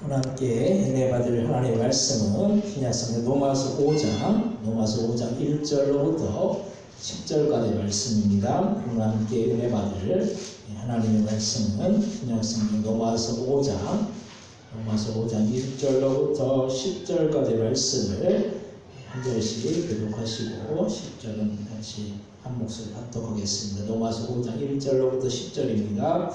오늘 함께 은혜 받을 하나님의 말씀은 신약성경 로마서 5장 1절로부터 10절까지의 말씀입니다. 오늘 함께 은혜 받을 하나님의 말씀은 신약성경 로마서 5장 1절로부터 10절까지의 말씀을 한 절씩 교독하시고 10절은 같이 한 목소리 합독하겠습니다. 로마서 5장 1절로부터 10절입니다.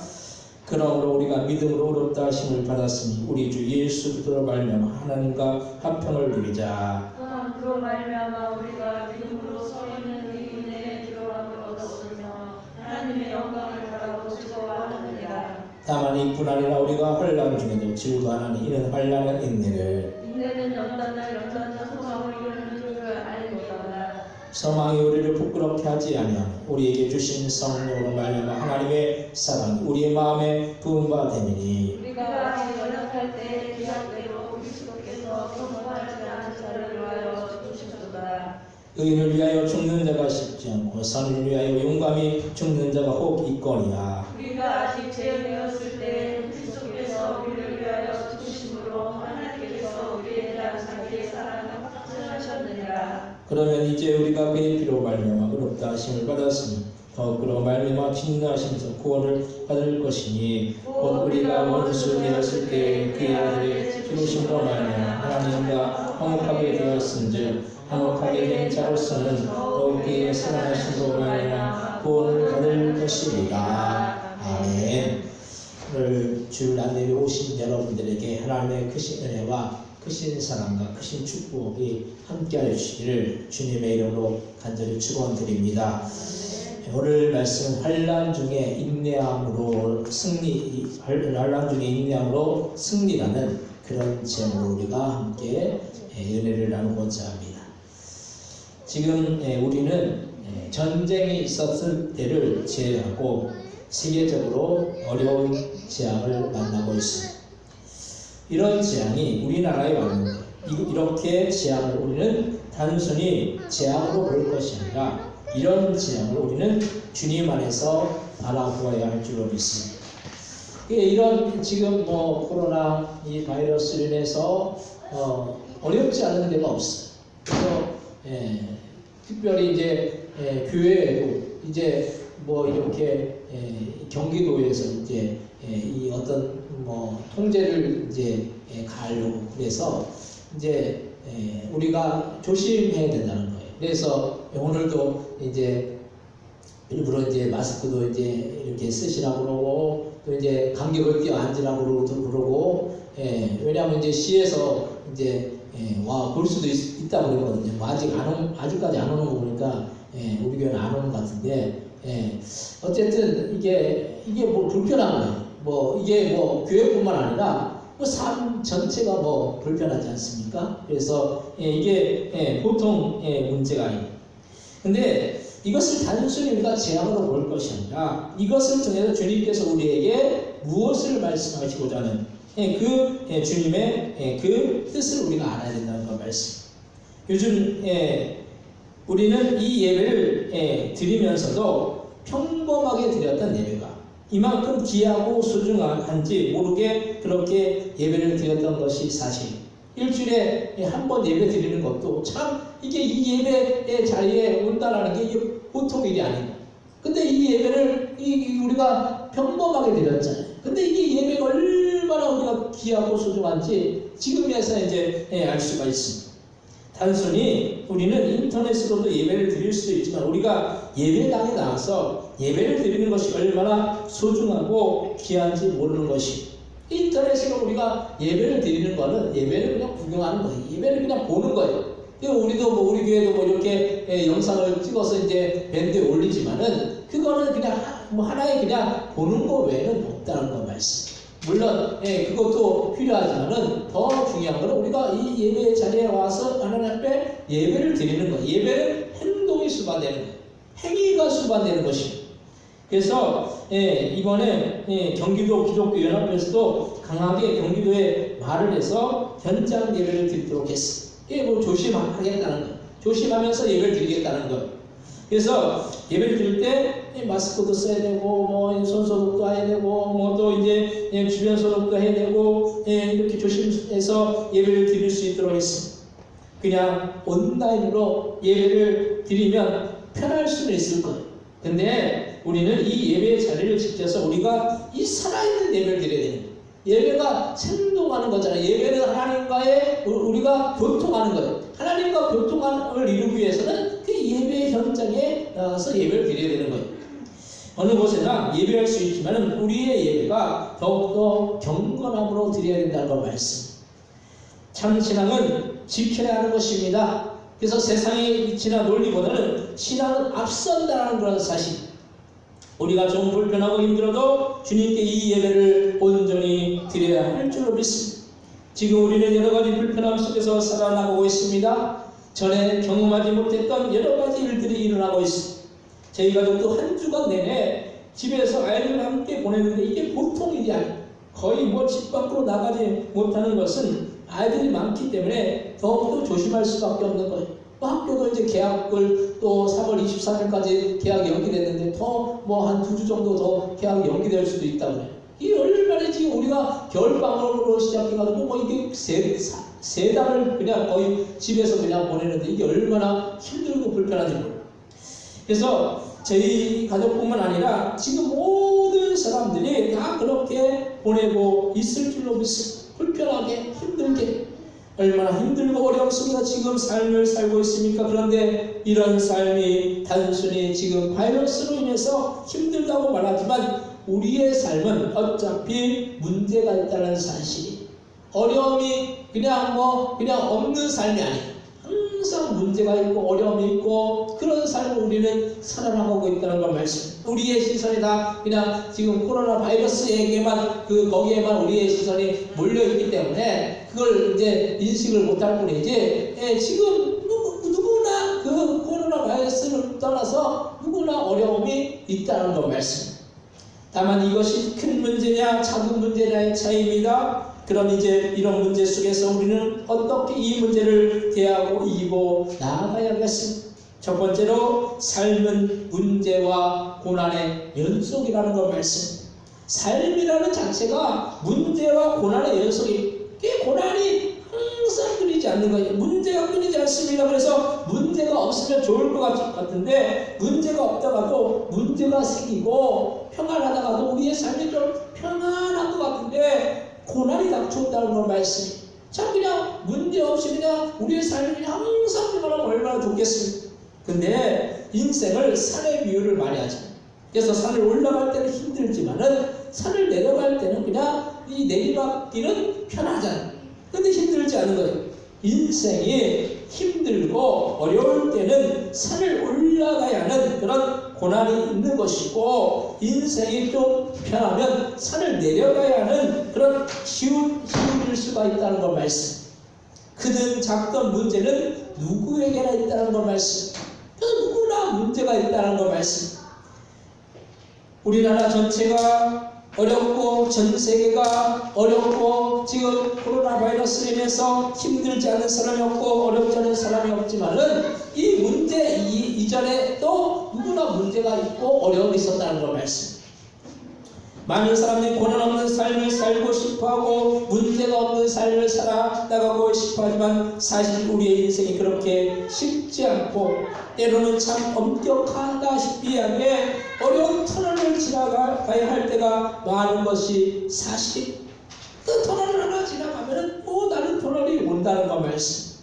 그러므로 우리가 믿음으로 의롭다 하심을 받았으니 우리 주 예수 그리스도로 말미암아 하나님과 화평을 누리자. 그로 말미암아 우리가 믿음으로 서 있는 이 은혜의 기로함을 얻었으며 하나님의 영광을 바라고 즐거워하느니라. 다만 이뿐 아니라 우리가 환난 중에도 즐거워하나니 이는 환난은 인내는 연단을 소망을 이루는 줄 알고다. 소망이 우리를 부끄럽게 하지 아니하며 우리에게 주신 성령으로 말미암아 하나님의 사랑이 우리의 마음에 부은 바 되니니. 우리가 연약할 때 기약대로 그리스도께서 공부하지 않은 자를 위하여 죽으셨도다. 의인을 위하여 죽는 자가 쉽지 않고 선을 위하여 용감히 죽는 자가 혹 있거니와. 우리가 아직 죄인이었을 때 그리스도께서 우리를 위하여 죽으심으로 하나님께서 우리에 대한 자기의 사랑을 확증하셨느니라. 그러면 이제 우리가 그의 피로 말미암아 의롭다 하심을 받았으니 더 그로 말미암아 진노하심에서 구원을 받을 것이니 곧 우리가 원수되었을 때 그의 아들의 죽으심으로 말미암아 하나님과 화목하게 되었은즉 화목하게 된 자로서는 더욱 그의 살아나심으로 말미암아 구원을 받을 것이리라. 아멘. 오늘 주일 안내에 오신 여러분들에게 하나님의 크신 은혜와 크신 사랑과 크신 축복이 함께하여 주시기를 주님의 이름으로 간절히 축원드립니다. 오늘 말씀은 환난 중에 인내함으로 승리라는 그런 제목으로 우리가 함께 은혜를 나누고자 합니다. 지금 우리는 전쟁이 있었을 때를 제외하고 세계적으로 어려운 재앙을 만나고 있습니다. 이런 재앙이 우리나라에 왔는데 이렇게 재앙을 우리는 단순히 재앙으로 볼 것이 아니라 이런 재앙을 우리는 주님 안에서 바라보아야 할 줄로 믿습니다. 이런 지금 코로나 이 바이러스로 인해서 어렵지 않은 데가 없어요. 그래서 특별히 이제 교회에도 이제 이렇게 경기도에서 이제 이 어떤 통제를 이제 가려고 그래서 이제 우리가 조심해야 된다는 거예요. 그래서 오늘도 이제 일부러 이제 마스크도 이제 이렇게 쓰시라고 그러고 또 이제 간격을 띄어 앉으라고 그러고 왜냐하면 이제 시에서 이제 와 볼 수도 있다고 그러거든요. 아직까지 안 오는 거 보니까 우리 교회는 안 오는 것 같은데 어쨌든 이게 불편한 거예요. 이게 교회뿐만 아니라 삶 전체가 불편하지 않습니까? 그래서 이게 보통 문제가 아니에요. 근데 이것을 단순히 우리가 재앙으로 볼 것이 아니라 이것을 통해서 주님께서 우리에게 무엇을 말씀하시고자 하는 그 주님의 그 뜻을 우리가 알아야 된다는 그 말씀. 요즘 우리는 이 예배를 드리면서도 평범하게 드렸던 예배가 이만큼 귀하고 소중한지 모르게 그렇게 예배를 드렸던 것이 사실. 일주일에 한 번 예배 드리는 것도 참 이게 이 예배의 자리에 온다라는 게 이게 보통 일이 아니다. 근데 이 예배를 우리가 평범하게 드렸잖아요. 근데 이 예배가 얼마나 우리가 귀하고 소중한지 지금에서 이제 알 수가 있습니다. 단순히 우리는 인터넷으로도 예배를 드릴 수 있지만 우리가 예배당에 나와서 예배를 드리는 것이 얼마나 소중하고 귀한지 모르는 것이 인터넷으로 우리가 예배를 드리는 거는 예배를 그냥 구경하는 거예요. 예배를 그냥 보는 거예요. 우리도 우리 교회도 이렇게 영상을 찍어서 이제 밴드에 올리지만은 그거는 그냥 하나의 그냥 보는 거 외에는 없다는 거 말씀. 물론 그것도 필요하지만은 더 중요한 것은 우리가 이 예배 자리에 와서 하나님 앞에 예배를 드리는 것. 예배는 행동이 수반되는 거예요. 행위가 수반되는 것입니다. 그래서 이번에 경기도 기독교 연합회에서도 강하게 경기도에 말을 해서 현장 예배를 드리도록 했습니다. 이게 조심하겠다는 거예요. 조심하면서 예배를 드리겠다는 거예요. 그래서 예배를 드릴 때 마스크도 써야 되고 뭐 손소독도 해야 되고 뭐 또 이제 주변 소독도 해야 되고 이렇게 조심해서 예배를 드릴 수 있도록 했습니다. 그냥 온라인으로 예배를 드리면 편할 수는 있을 거예요. 근데 우리는 이 예배의 자리를 지켜서 우리가 이 살아있는 예배를 드려야 돼요. 예배가 생동하는 거잖아요. 예배는 하나님과의 우리가 교통하는 거예요. 하나님과 교통을 이루기 위해서는 그 예배 현장에 나가서 예배를 드려야 되는 거예요. 어느 곳에나 예배할 수 있지만 우리의 예배가 더욱더 경건함으로 드려야 된다는 걸 말씀. 참 신앙은 지켜야 하는 것입니다. 그래서 세상의 이치나 논리보다는 신앙은 앞선다는 그런 사실. 우리가 좀 불편하고 힘들어도 주님께 이 예배를 온전히 드려야 할 줄로 믿습니다. 지금 우리는 여러 가지 불편함 속에서 살아나가고 있습니다. 전에 경험하지 못했던 여러 가지 일들이 일어나고 있습니다. 저희 가족도 한 주간 내내 집에서 아이들과 함께 보냈는데 이게 보통 일이 아니에요. 거의 뭐 집 밖으로 나가지 못하는 것은 아이들이 많기 때문에 더욱더 조심할 수밖에 없는 거예요. 학교도 이제 개학을 또 3월 23일까지 개학이 연기됐는데 더 뭐 한 2주 정도 더 개학이 연기될 수도 있다고 해요. 이게 얼마나 지금 우리가 겨울방학으로 시작해가지고 뭐 이게 세 달을 그냥 거의 집에서 그냥 보내는데 이게 얼마나 힘들고 불편한지 몰라요. 그래서 저희 가족뿐만 아니라 지금 모든 사람들이 다 그렇게 보내고 있을 줄로 믿습니다. 불편하게 힘들게 얼마나 힘들고 어려움 속에서 지금 삶을 살고 있습니까? 그런데 이런 삶이 단순히 지금 바이러스로 인해서 힘들다고 말하지만 우리의 삶은 어차피 문제가 있다는 사실이, 어려움이 그냥 없는 삶이 아니에요. 항상 문제가 있고 어려움이 있고 그런 삶을 우리는 살아나가고 있다는 걸 말씀. 우리의 시선이 다 그냥 지금 코로나 바이러스에게만 거기에만 우리의 시선이 몰려 있기 때문에 그걸 이제 인식을 못할 뿐이지. 지금 누구나 그 코로나 바이러스를 떠나서 누구나 어려움이 있다는 걸 말씀. 다만 이것이 큰 문제냐 작은 문제냐의 차이입니다. 그럼 이제 이런 문제 속에서 우리는 어떻게 이 문제를 대하고 이기고 나아가야겠습니까? 첫 번째로 삶은 문제와 고난의 연속이라는 걸 말씀. 삶이라는 자체가 문제와 고난의 연속이, 고난이 항상 끊이지 않는 거예요. 문제가 끊이지 않습니다. 그래서 문제가 없으면 좋을 것 같은데 문제가 없다가도 문제가 생기고 평안하다가도 우리의 삶이 좀 평안한 것 같은데 고난이 닥쳐온다는 걸 말씀이. 참 그냥 문제없이 그냥 우리의 삶이 그냥 항상 평안하면 얼마나 좋겠습니까? 근데 인생을 산의 비유를 많이 하죠. 그래서 산을 올라갈 때는 힘들지만은 산을 내려갈 때는 그냥 이 내리막길은 편하잖아요. 근데 힘들지 않은 거예요. 인생이 힘들고 어려울 때는 산을 올라가야 하는 그런 고난이 있는 것이고, 인생이 좀 편하면 산을 내려가야 하는 그런 쉬워질 수가 있다는 걸 말씀. 크든 작든 문제는 누구에게나 있다는 걸 말씀. 그래서 누구나 문제가 있다는 걸 말씀. 우리나라 전체가 어렵고 전 세계가 어렵고 지금 코로나 바이러스로 인해서 힘들지 않은 사람이 없고 어렵지 않은 사람이 없지만은 이 문제 이전에 또 누구나 문제가 있고 어려움이 있었다는 걸 말씀. 많은 사람들이 고난 없는 삶을 살고 싶어하고 문제가 없는 삶을 살아나가고 싶어하지만 사실 우리의 인생이 그렇게 쉽지 않고 때로는 참 엄격하다시피 하게 어려운 터널을 지나가야 할 때가 많은 것이 사실. 그 터널을 하나 지나가면은 또 다른 터널이 온다는 거 말씀.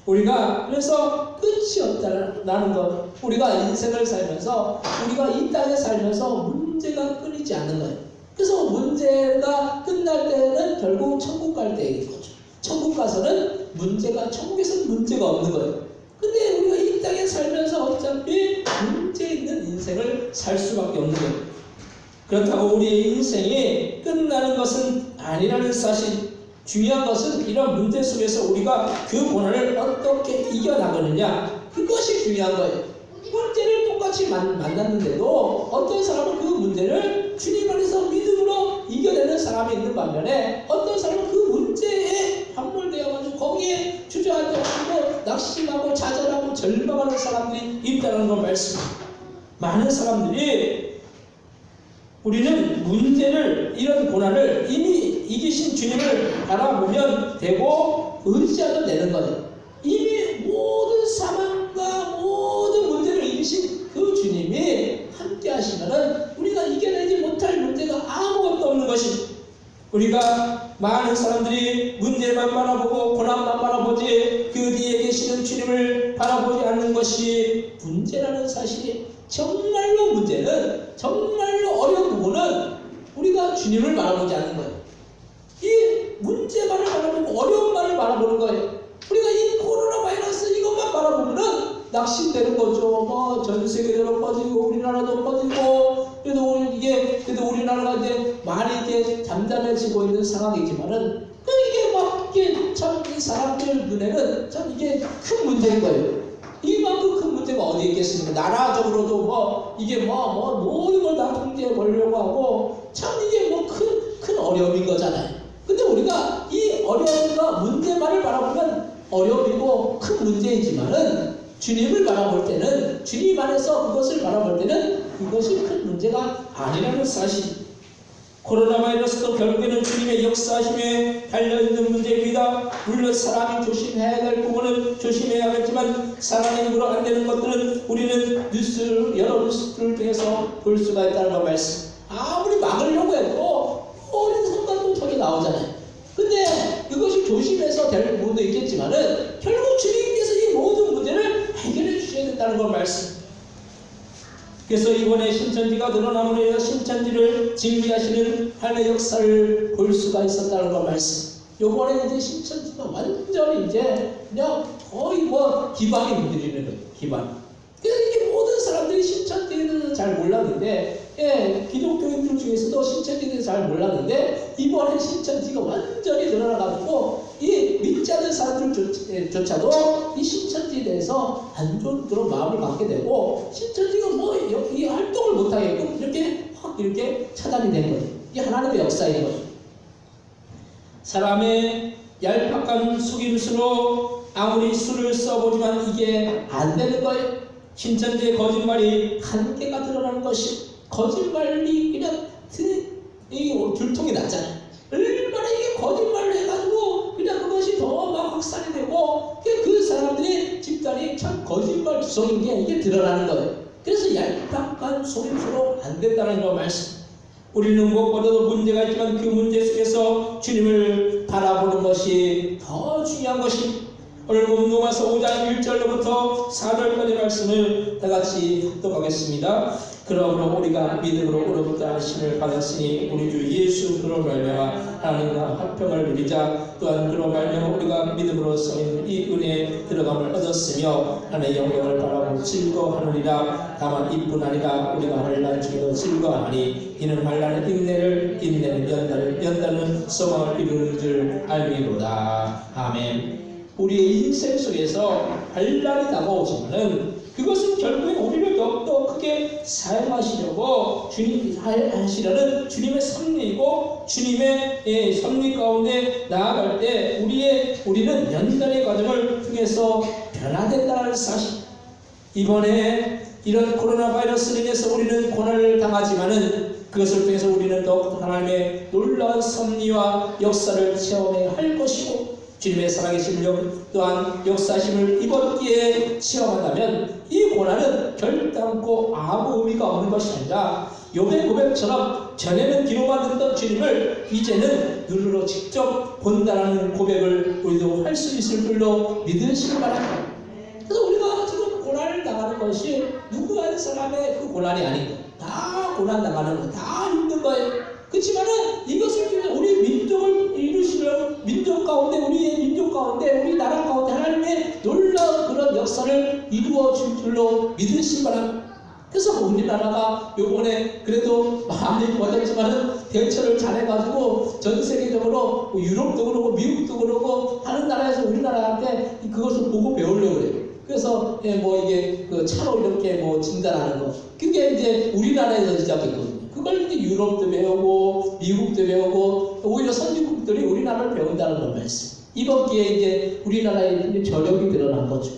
우리가 그래서 끝이 없다는 것. 우리가 인생을 살면서 우리가 이 땅에 살면서 문제가 끊이지 않는 거예요. 그래서 문제가 끝날 때는 결국 천국 갈 때인 거죠. 천국 가서는 천국에서는 문제가 없는 거예요. 근데 우리가 이 땅에 살면서 어차피 문제 있는 인생을 살 수밖에 없는 거예요. 그렇다고 우리의 인생이 끝나는 것은 아니라는 사실. 중요한 것은 이런 문제 속에서 우리가 그 고난을 어떻게 이겨나가느냐, 그것이 중요한 거예요. 문제를 똑같이 만났는데도 어떤 사람은 그 문제를 주님 안에서 믿음으로 이겨내는 사람이 있는 반면에 어떤 사람은 그 문제에 함몰되어가지고 거기에 주저앉아가지고 낙심하고 좌절하고 절망하는 사람들이 있다는 걸 말씀합니다. 많은 사람들이 우리는 문제를, 이런 고난을 이미 이기신 주님을 바라보면 되고 의지하면 되는 거예요. 이미 모든 사망과 모든 문제를 이기신 그 주님이 함께 하시면은 우리가 이겨내지 못할 문제가 아무것도 없는 것입니다. 우리가 많은 사람들이 문제만 바라보고 고난만 바라보지 그 뒤에 계시는 주님을 바라보지 않는 것이 문제라는 사실이, 정말로 문제는, 정말로 어려운 부분은 우리가 주님을 바라보지 않는 거예요. 이 문제만을 바라보고 어려움만을 바라보는 거예요. 우리가 이 코로나 바이러스 이것만 바라보면은 낙심되는 거죠. 뭐 전 세계적으로 퍼지고 우리나라도 퍼지고, 그래도 우리나라가 이제 많이 이제 잠잠해지고 있는 상황이지만은 이게 막 이게 참 이 사람들 눈에는 참 이게 큰 문제인 거예요. 이만큼 큰 문제가 어디 있겠습니까? 나라적으로도 뭐 이게 뭐 모든 걸 다 통제해 보려고 하고 참 이게 뭐 큰 어려움인 거잖아요. 근데 우리가 이 어려움과 문제만을 바라보면 어려움이고 큰 문제이지만은 주님을 바라볼 때는, 주님 안에서 그것을 바라볼 때는 그것이 큰 문제가 아니라는 사실. 코로나 바이러스도 결국에는 주님의 역사심에 달려있는 문제입니다. 물론 사람이 조심해야 될 부분은 조심해야겠지만 사람의 힘으로 안 되는 것들은 우리는 여러 뉴스를 통해서 볼 수가 있다는 거 말씀. 아무리 막으려고 해도 어린 순간도 저기 나오잖아요. 근데 그것이 조심해서 될 부분도 있겠지만은 결국 주님께서 이 모든 문제를 해결해 주셔야 된다는 걸 말씀. 그래서 이번에 신천지가 드러남으로 인해 신천지를 징계하시는 하나님의 역사를 볼 수가 있었다는 걸 말씀. 요번에 이제 신천지가 완전히 이제 그냥 거의 뭐 기반이 문드리는 거예요. 기반. 그래서 이게 모든 사람들이 신천지에 대해서 잘 몰랐는데, 기독교인들 중에서도 신천지에 대해서 잘 몰랐는데 이번에 신천지가 완전히 드러나가지고 이 믿지 않는 사람들조차도 이 신천지에 대해서 안 좋은 그런 마음을 갖게 되고, 신천지가 뭐 이 활동을 못하게끔 이렇게 확 이렇게 차단이 된 거예요. 이게 하나님의 역사인 거예요. 사람의 얄팍한 속임수로 아무리 수를 써보지만 이게 안 되는 거예요. 신천지의 거짓말이 한계가 드러나는 것이, 거짓말이 그냥 들통이 나잖아요. 얼마나 이게 거짓말을 해가지고 그냥 그것이 더 막 확산이 되고 그 사람들의 집단이 참 거짓말 주성인 게 이게 드러나는 거예요. 그래서 얄팍한 속임수로 안 된다는 거 말씀. 우리는 무엇보다도 문제가 있지만 그 문제 속에서 주님을 바라보는 것이 더 중요한 것입니다. 오늘 로마서 5장 1절로부터 4절까지 말씀을 다같이 합독하겠습니다. 그러므로 우리가 믿음으로 오로부터 하심을 받았으니 우리 주 예수 그로 말미암아 하나님과 화평을 누리자. 또한 그로 말미암아 우리가 믿음으로써 이 은혜에 들어감을 얻었으며 하나님의 영광을 바라보고 즐거워하느니라. 다만 이뿐 아니라 우리가 환난 중에도 즐거워하니 이는 환난은 인내를, 인내는 연단을, 연단은 소망을 이루는 줄 알미로다. 아멘. 우리의 인생 속에서 환난이 다가오지만은 그것은 결국에 우리를 더욱더 크게 사용하시려고 주님 하시려는 주님의 섭리이고, 주님의 섭리 가운데 나아갈 때 우리는 연단의 과정을 통해서 변화된다는 사실. 이번에 이런 코로나 바이러스로 인해서 우리는 고난을 당하지만은 그것을 통해서 우리는 더욱 하나님의 놀라운 섭리와 역사를 체험해야 할 것이고, 주님의 살아계신 또한 역사심을 이번 기회에 체험한다면 이 고난은 결단코 아무 의미가 없는 것이 아니라 욥의 고백처럼 전에는 귀로만 듣던 주님을 이제는 눈으로 직접 본다라는 고백을 우리도 할 수 있을 줄로 믿으시기 바랍니다. 그래서 우리가 지금 고난을 당하는 것이 누구 한 사람의 그 고난이 아니고 다 고난 당하는 거, 다 힘든 거예요. 그렇지만은 이것을 통해 우리 민족을 이루시려는 민족 가운데, 우리의 민족 가운데, 우리 나라 가운데 하나님의 놀라운 그런 역사를 이루어 줄 줄로 믿으시기 바랍니다. 그래서 우리나라가 요번에 그래도 많이 버텼지만은 대처를 잘해가지고 전 세계적으로 유럽도 그러고 미국도 그러고 하는 나라에서 우리나라한테 그것을 보고 배우려고 그래요. 그래서 뭐 이게 그 차로 이렇게 뭐 진단하는 거, 그게 이제 우리나라에서 시작했거든요. 그걸 이제 유럽도 배우고 미국도 배우고 오히려 선진국들이 우리나라를 배운다는 걸 말씀. 이번 기회에 이제 우리나라에 이제 저력이 드러난 거죠.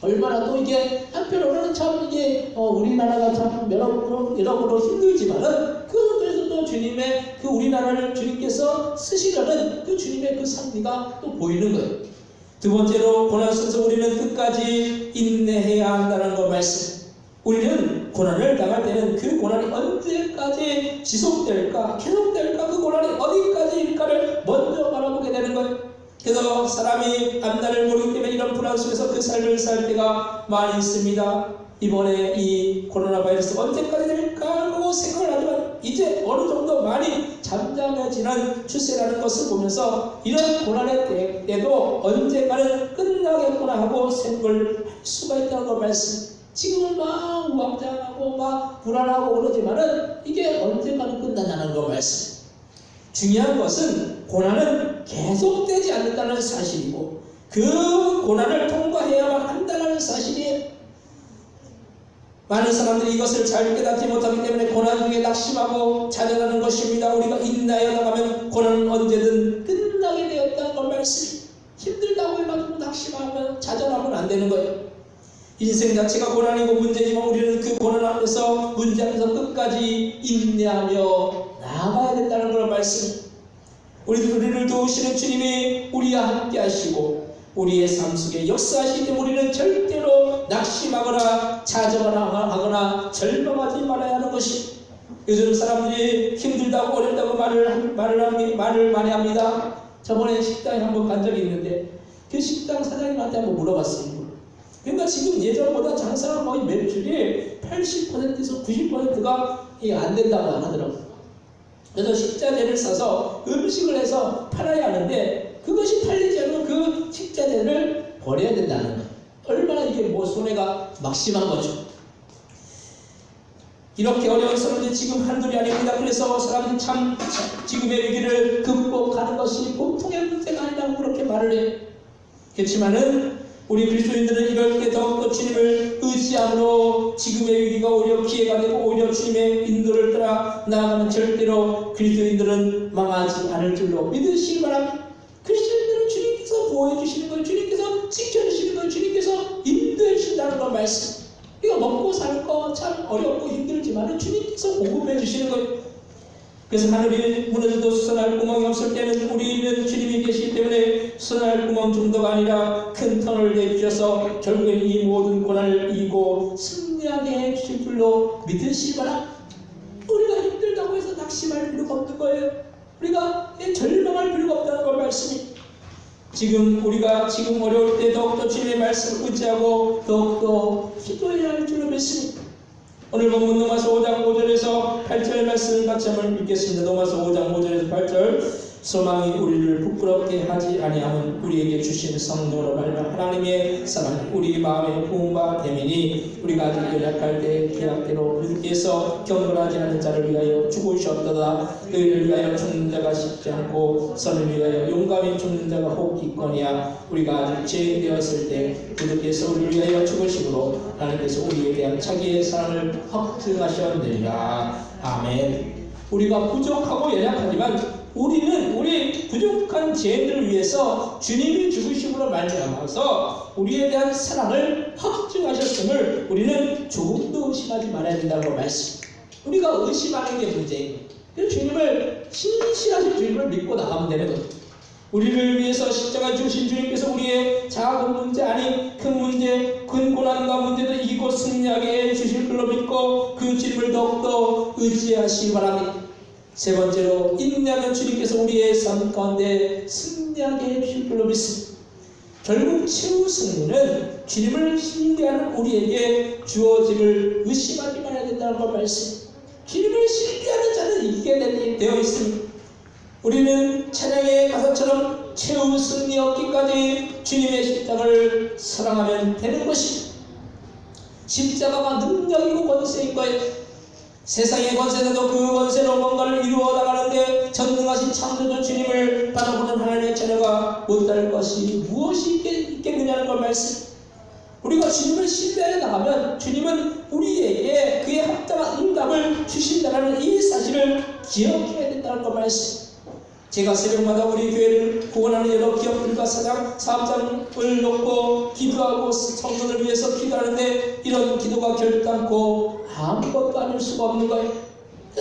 얼마나 또 이게 한편으로는 참 이게 우리나라가 참 여러모로 힘들지만은 그것에서 또 주님의 그 우리나라를 주님께서 쓰시려는 그 주님의 그 섭리가 또 보이는 거예요. 두 번째로 고난 속에서 우리는 끝까지 인내해야 한다는 거 말씀. 우리는 고난을 당할 때는 그 고난이 언제까지 지속될까, 계속될까, 그 고난이 어디까지일까를 먼저 바라보게 되는 거예요. 그래서 사람이 앞날을 모르기 때문에 이런 불안 속에서 그 삶을 살 때가 많이 있습니다. 이번에 이 코로나 바이러스 언제까지 될까 하고 생각을 하지만 이제 어느 정도 많이 잠잠해지는 추세라는 것을 보면서 이런 고난의 때도 언젠가는 끝나겠구나 하고 생각을 할 수가 있다는 걸 말씀. 지금은 막 우왕좌왕하고 막 불안하고 그러지만은 이게 언젠가는 끝난다는 걸 말씀. 중요한 것은 고난은 계속되지 않는다는 사실이고 그 고난을 통과해야만 한다는 사실이에요. 많은 사람들이 이것을 잘 깨닫지 못하기 때문에 고난 중에 낙심하고 좌절하는 것입니다. 우리가 인내하여 나가면 고난은 언제든 끝나게 되었다는 걸 말씀이. 힘들다고 해가지고 낙심하면 좌절하면 안 되는 거예요. 인생 자체가 고난이고 문제지만 우리는 그 고난 앞에서 문제 앞에서 끝까지 인내하며 나아가야 된다는 걸 말씀. 우리를 도우시는 주님이 우리와 함께 하시고 우리의 삶 속에 역사하시기 때문에 우리는 절대로 낙심하거나 좌절하거나 절망하지 말아야 하는 것이. 요즘 사람들이 힘들다고 어렵다고 말을 많이 합니다. 저번에 식당에 한번 간 적이 있는데 그 식당 사장님한테 한번 물어봤어요. 그러니까 지금 예전보다 장사가 거의 매출이 80%에서 90%가 안 된다고 하더라고요. 그래서 식자재를 사서 음식을 해서 팔아야 하는데 그것이 팔리지 않으면 그 식자재를 버려야 된다는 거예요. 얼마나 이게 손해가 막심한 거죠. 이렇게 어려운 사람들이 지금 한둘이 아닙니다. 그래서 사람들이 참 지금의 위기를 극복하는 것이 보통의 문제가 아니라고 그렇게 말을 해요. 그렇지만은 우리 그리스도인들은 이럴 때 더욱더 주님을 의지함으로 지금의 위기가 오히려 기회가 되고 오히려 주님의 인도를 따라 나아가면 절대로 그리스도인들은 망하지 않을 줄로 믿으시기 바랍니다. 그리스도인들은 주님께서 보호해 주시는 거예요. 주님께서 지켜주시는 거예요. 주님께서 인도해 주신다는 걸 말씀. 이거 먹고 살 거 참 어렵고 힘들지만 주님께서 공급해 주시는 거예요. 그래서 하늘이 무너져도 수선할 구멍이 없을 때는 우리는 주님이 계시기 때문에 수선할 구멍 정도가 아니라 큰 터널을 내주셔서 결국엔 이 모든 고난을 이기고 승리하게 해주실 줄로 믿으시기 바랍니다. 우리가 힘들다고 해서 낙심할 필요가 없는 거예요. 우리가 절망할 필요가 없다는 걸 말씀이. 지금 우리가 지금 어려울 때 더욱더 주님의 말씀을 의지하고 더욱더 기도해야 할 줄로 믿습니다. 오늘 본문 로마서 5장 5절에서 8절 말씀을 같이 한번 읽겠습니다. 로마서 5장 5절에서 8절. 소망이 우리를 부끄럽게 하지 아니하면 우리에게 주신 성령으로 말미암아 하나님의 사랑이 우리 마음의 부흥과 대민이 우리가 아직 연약할 때 계약대로 그리스도께서 경건하지 않은 자를 위하여 죽으셨도다. 너희를 위하여 죽는 자가 쉽지 않고 선을 위하여 용감히 죽는 자가 혹 있거니와 우리가 아직 죄인 되었을 때 그리스도께서 우리를 위하여 죽으심으로 하나님께서 우리에 대한 자기의 사랑을 확증하셨느니라. 아멘. 우리가 부족하고 연약하지만 우리는 우리 부족한 죄인들을 위해서 주님이 죽으심으로 말미암아서 우리에 대한 사랑을 확증하셨음을 우리는 조금도 의심하지 말아야 된다는 걸 말씀. 우리가 의심하는 게 문제예요. 그래서 주님을 신실하신 주님을 믿고 나가면 되는 거예요. 우리를 위해서 십자가 주신 주님께서 우리의 작은 문제 아닌 큰 문제, 큰 고난과 문제도 이기고 승리하게 해주실 줄로 믿고 그 주님을 더욱더 의지하시기 바랍니다. 세 번째로 인내하면 주님께서 우리의 삶 가운데 승리하게 해주실 줄로 믿습니다. 결국 최후 승리는 주님을 신뢰하는 우리에게 주어짐을 의심하지 말아야 된다는 걸 말씀. 주님을 신뢰하는 자는 이기게 되어 있습니다. 우리는 찬양의 가사처럼 최후 승리 얻기까지 주님의 십자가를 사랑하면 되는 것입니다. 십자가가 능력이고 권세인 거예요. 세상의 권세도 그 권세로 뭔가를 이루어 나가는데 전능하신 창조주 주님을 바라보는 하나님의 자녀가 못할 것이 무엇이 있겠느냐는 걸 말씀. 우리가 주님을 신뢰해 나가면 주님은 우리에게 그에 합당한 응답을 주신다는 이 사실을 기억해야 된다는 걸 말씀. 제가 새벽마다 우리 교회를 구원하는 여러 기업들과 사업장을 놓고 기도하고 성도를 위해서 기도하는데 이런 기도가 결단코 아무것도 아닐 수가 없는 거예요.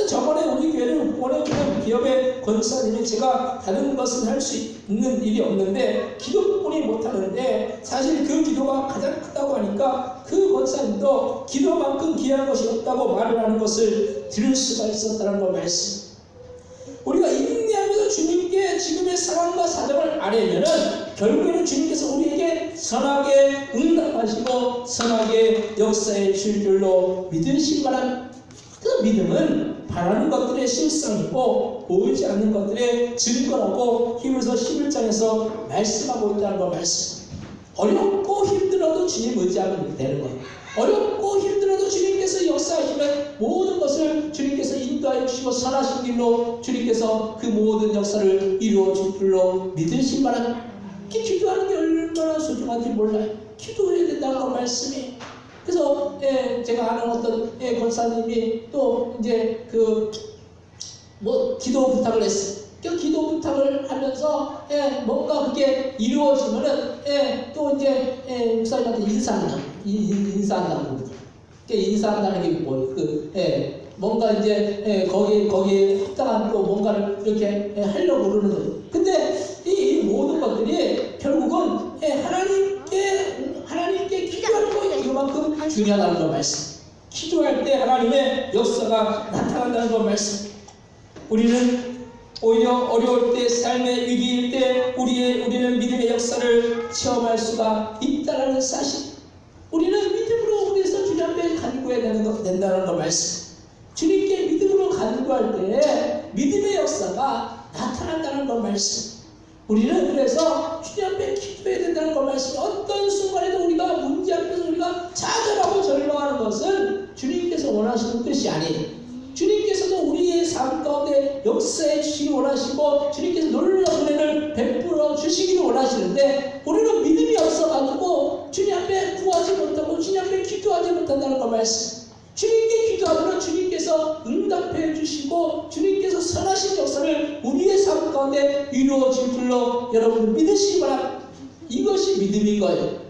저번에 우리 교회를 후원해주는 기업의 권사님이 제가 다른 것은 할 수 있는 일이 없는데 기도뿐이 못하는데 사실 그 기도가 가장 크다고 하니까 그 권사님도 기도만큼 귀한 것이 없다고 말을 하는 것을 들을 수가 있었다는 걸 말씀. 우리가 인내하면서 주님께 지금의 상황과 사정을 아뢰면은 결국에는 주님께서 우리에게 선하게 응답하시고 선하게 역사해 주실 줄로 믿으실 만한 그 믿음은 바라는 것들의 실상이고 보이지 않는 것들의 증거라고 히브리서 11장에서 말씀하고 있다는 거 말씀. 어렵고 힘들어도 주님 의지하면 되는 거예요. 어렵고 힘들어도 주님께서 역사하시면 모든 것을 주님께서 인도하여 주시고 선하신 길로 주님께서 그 모든 역사를 이루어 줄 줄로 믿으실 만한 기도하는 게 얼마나 소중한지 몰라요. 기도해야 된다는 거 말씀이. 그래서 제가 아는 어떤 권사님이 또 이제 기도 부탁을 했어요. 그 기도 부탁을 하면서 뭔가 그게 이루어지면은 또 이제 목사님한테 인사한다고 인사한다는 게 뭐예요? 뭔가 이제 거기에 합당한 또 뭔가를 이렇게 하려고 그러는 거예요. 근데 이 모든 것들이 결국은 하나님께 기도하는 거예요. 이만큼 중요하다는 거 말씀. 기도할 때 하나님의 역사가 나타난다는 거 말씀. 우리는 오히려 어려울 때, 삶의 위기일 때 우리는 믿음의 역사를 체험할 수가 있다는 사실. 우리는 믿음으로 우리에서 주님 앞에 간구해야 된다는 거 말씀. 주님께 믿음으로 간구할 때 믿음의 역사가 나타난다는 거 말씀. 우리는 그래서 주님 앞에 기도해야 된다는 거 말씀. 어떤 순간에도 우리가 문제 앞에서 우리가 좌절하고 절망하는 것은 주님께서 원하시는 뜻이 아니에요. 주님께서도 우리의 삶 가운데 역사해 주시기 원하시고 주님께서 놀라운 은혜를 베풀어 주시기를 원하시는데 우리는 믿음이 없어가지고 주님 앞에 구하지 못하고 주님 앞에 기도하지 못한다는 거 말씀. 주님께 기도하면 주님께서 응답해 주시고 주님께서 선하신 역사를 우리의 삶 가운데 이루어질 줄로 여러분 믿으시기 바랍니다. 이것이 믿음인 거예요.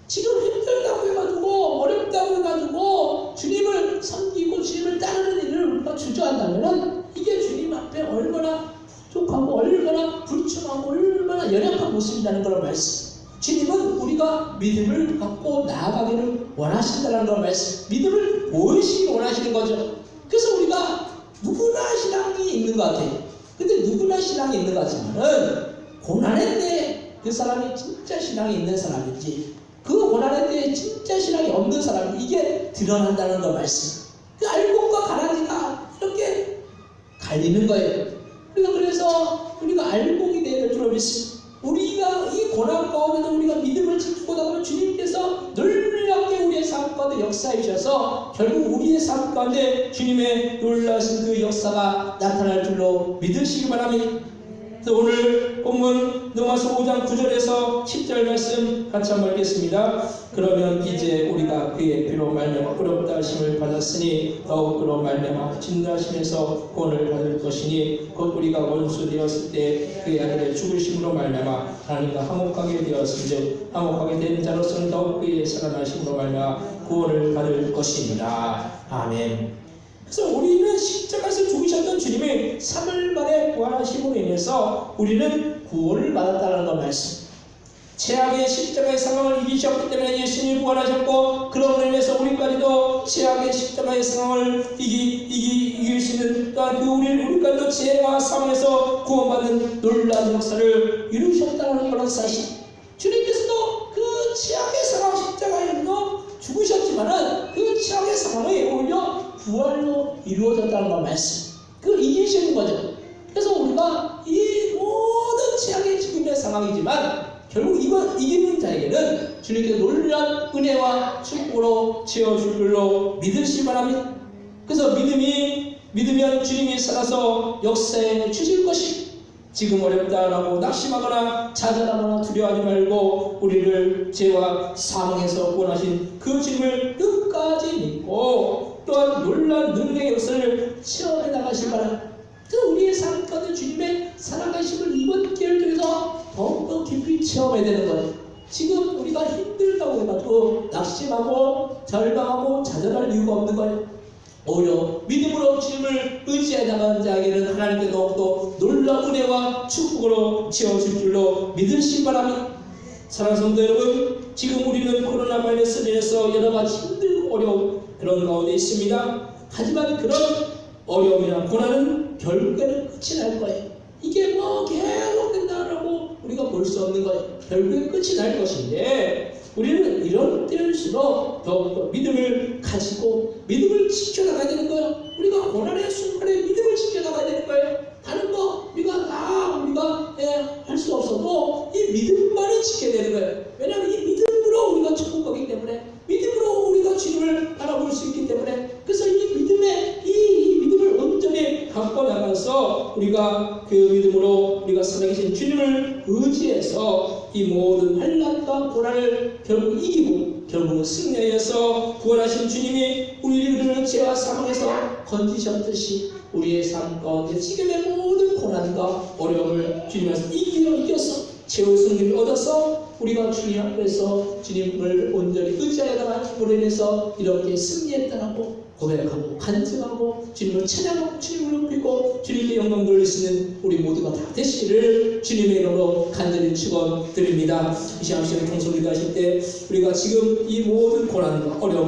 지금 힘들다고 해가지고 어렵다고 해가지고 주님을 섬기고 주님을 따르는 일을 우리가 주저한다면 이게 주님 앞에 얼마나 부족하고 얼마나 불충하고 얼마나 연약한 모습이라는 걸 말씀. 주님은 우리가 믿음을 갖고 나아가기를 원하신다는 걸 말씀. 믿음을 보이시기 원하시는 거죠. 그래서 우리가 누구나 신앙이 있는 것 같아요. 근데 누구나 신앙이 있는 것 같지만은 고난의 때 그 사람이 진짜 신앙이 있는 사람인지 그 고난의 때에 진짜 신앙이 없는 사람이 이게 드러난다는 거 말씀. 그 알곡과 가라지가 이렇게 갈리는 거예요. 그래서 우리가 알곡이 되는 줄 믿습니다. 우리가 이 고난 가운데도 우리가 믿음을 지키고 나가면 주님께서 놀랍게 우리의 삶 가운데 역사해 주셔서 결국 우리의 삶 가운데 주님의 놀라신 그 역사가 나타날 줄로 믿으시기 바랍니다. 오늘 본문 로마서 5장 9절에서 10절 말씀 같이 한번 읽겠습니다. 그러면 이제 우리가 그의 피로 말미암아 의롭다 하심을 받았으니 더욱 그로 말미암아 진노하심에서 구원을 받을 것이니 곧 우리가 원수 되었을 때 그의 아들의 죽으심으로 말미암아 하나님과 화목하게 되었은즉 화목하게 된 자로서는 더욱 그의 살아나심으로 말미암아 구원을 받을 것이니라. 아멘. 그래서 우리는 십자가에서 죽으셨던 주님의 3일 만에 부활하심으로 인해서 우리는 구원을 받았다는 거 말씀. 죄악의 십자가의 상황을 이기셨기 때문에 예수님이 부활하셨고 그로 인해서 우리까지도 죄악의 십자가의 상황을 이길 수 있는 또한 우리까지도 죄와 상황에서 구원받는 놀라운 역사를 이루셨다는 그런 사실. 주님께서도 그 죄악의 상황 십자가에서 죽으셨지만은 그 죄악의 상황이 오히려 부활로 이루어졌다는 걸 말씀. 그걸 이기시는 거죠. 그래서 우리가 이 모든 죄악의 지금의 상황이지만 결국 이거 이기는 자에게는 주님께서 놀라운 은혜와 축복으로 채워줄 줄로 믿으시기 바랍니다. 그래서 믿으면 주님이 살아서 역사해 주실 것이 지금 어렵다라고 낙심하거나 좌절하거나 두려워하지 말고 우리를 죄와 사망에서 구원하신 그 주님을 끝까지 믿고 또한 놀라운 능력의 역사를 체험해 나가실 바랍니다. 그 우리의 삶 가운데 주님의 살아가심을 이번 기회를 통해서 더욱더 깊이 체험해야 되는 거예요. 지금 우리가 힘들다고 해가지고 낙심하고 절망하고 좌절할 이유가 없는 거예요. 오히려 믿음으로 주님을 의지해 나가는 자에게는 하나님께 더욱더 놀라운 은혜와 축복으로 채워줄 줄로 믿으시기 바랍니다. 사랑하는 성도 여러분, 지금 우리는 코로나 바이러스로 인해서 여러 가지 힘들고 어려운 그런 가운데 있습니다. 하지만 그런 어려움이나 고난은 결국에는 끝이 날 거예요. 이게 뭐 계속 된다라고 우리가 볼 수 없는 거예요. 결국엔 끝이 날 것인데 우리는 이런 때일수록 더욱더 믿음을 가지고 믿음을 지켜나가야 되는 거예요. 우리가 고난의 순간에 믿음을 지켜나가야 되는 거예요. 다른 거 우리가 할 수 없어도 이 믿음만을 지켜야 되는 거예요. 왜냐하면 이 믿음으로 우리가 천국 가기 때문에, 믿음으로 우리가 주님을 바라볼 수 있기 때문에, 그래서 이 믿음을 온전히 갖고 나가서 우리가 그 믿음으로 우리가 살아계신 주님을 의지해서 이 모든 환난과 고난을 결국 이기고 결국은 승리하여서 구원하신 주님이 우리를 죄와 사망에서 건지셨듯이 우리의 삶 가운데 지금의 모든 고난과 어려움을 주님 앞에서 이겨서 최후의 승리를 얻어서 우리가 주님 앞에서 주님을 온전히 의지하여 나감으로 인해서 이렇게 승리했다라고 고백하고 간증하고 주님을 찬양하고 주님을 높이고 주님께 영광 돌릴 수 있는 우리 모두가 다 되시기를 주님의 이름으로 간절히 축원드립니다. 이 시간 통솔 기도하실 때 우리가 지금 이 모든 고난과 어려움을